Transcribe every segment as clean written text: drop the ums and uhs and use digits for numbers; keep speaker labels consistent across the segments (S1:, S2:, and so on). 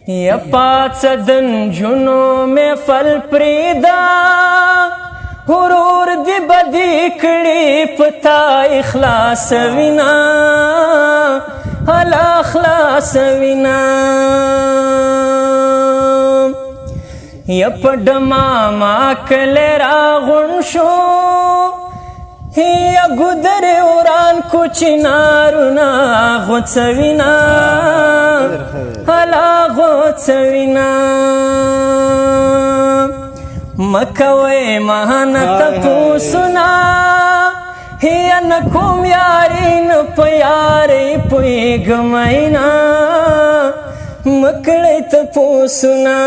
S1: یا پاڅدن جنو میں فل پریدا غرور دی بدی کړي پتا اخلاص وینا حل اخلاص وینا یا پډما ما کله را غون شو یا ګدر وران کو چنارنا غوڅوینا حلا غوڅوینا مکوي مهانت پوسنا هي نکوم یارین پیاری پوی گمینا مکړی ته پوسنا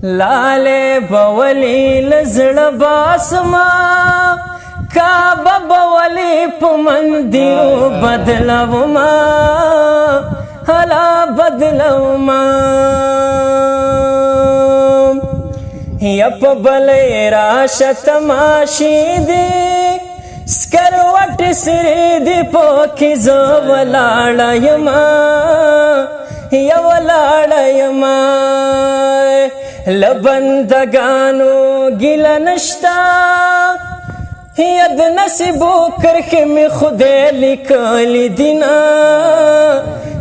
S1: لاله بولی لزړه باسما کعبه بولی په مندیو بدلوما حلا بدلوما یا په بلې راشه تماشې دي سکروټ سری دی پوکې زه ولاړه یما یا ولاړه یما لبندگانو ګیله نشته یا د نصیبو کرښې مې خدای لیکلي دینه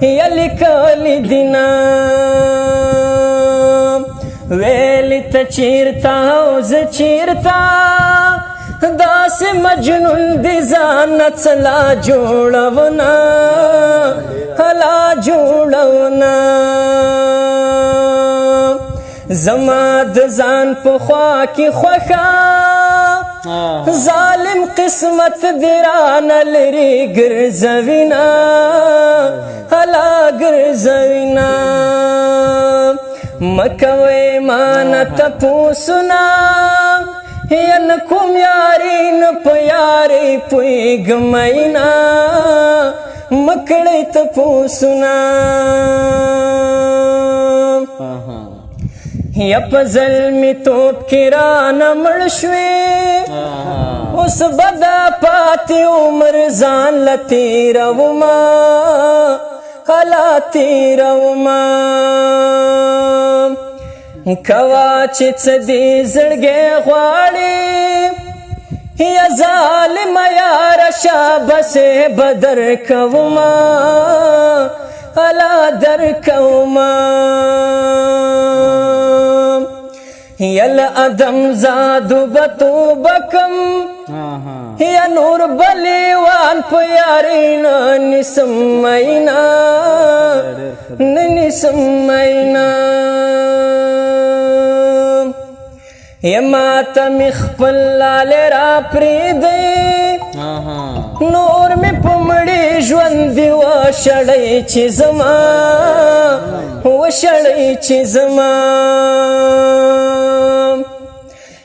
S1: یا لیکلي دینه ویلی ته چیرته او زه چیرته داسې مجنون دی ځان څه لا جوړونه لا جوړونه زما د ځان په خوا کې خوښه ظالم قسمت دی رانه لرې ګرځوینه هلا ګرځوینه مکوي مانه تپوسونه یا نکوم یارین په یارې پوهېږمینا مکړی تپوسونه یا په ظلمي توپ کې رانه مړ شوې اوس به دا پاتې عمر ځان له تېرومه هلا تېرومه کوا چې څه دې زړګی غواړي یا ظالمه یاره شابسې به درکومه هلا درکومه یا له ادم زادو به توبه کم یا نور بلیوان په یارې نه نیسم مینا نه نیسم مینا یا ماته مې خپل لالې را پرېږدی نور مې په مړي ژوندي وشړی چې زما وشړی چې زما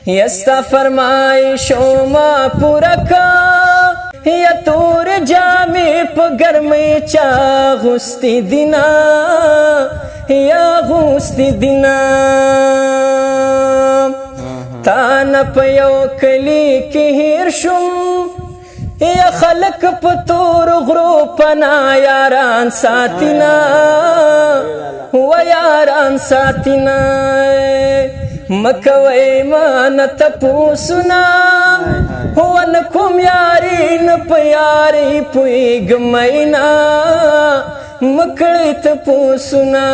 S1: یا ستا فرمایشو ما پوره که یا تور جامې په ګرمۍ چا اغوستې دینه یا اغوستې دینه تا نه په یو کلي کې هیر شوم یا خلک په تور غرو پناه یاران ساتینه و یاران ساتینه مکوي مانه تپوسونه ونکوم یارین په یارې پوهېږمینا مکړی تپوسونه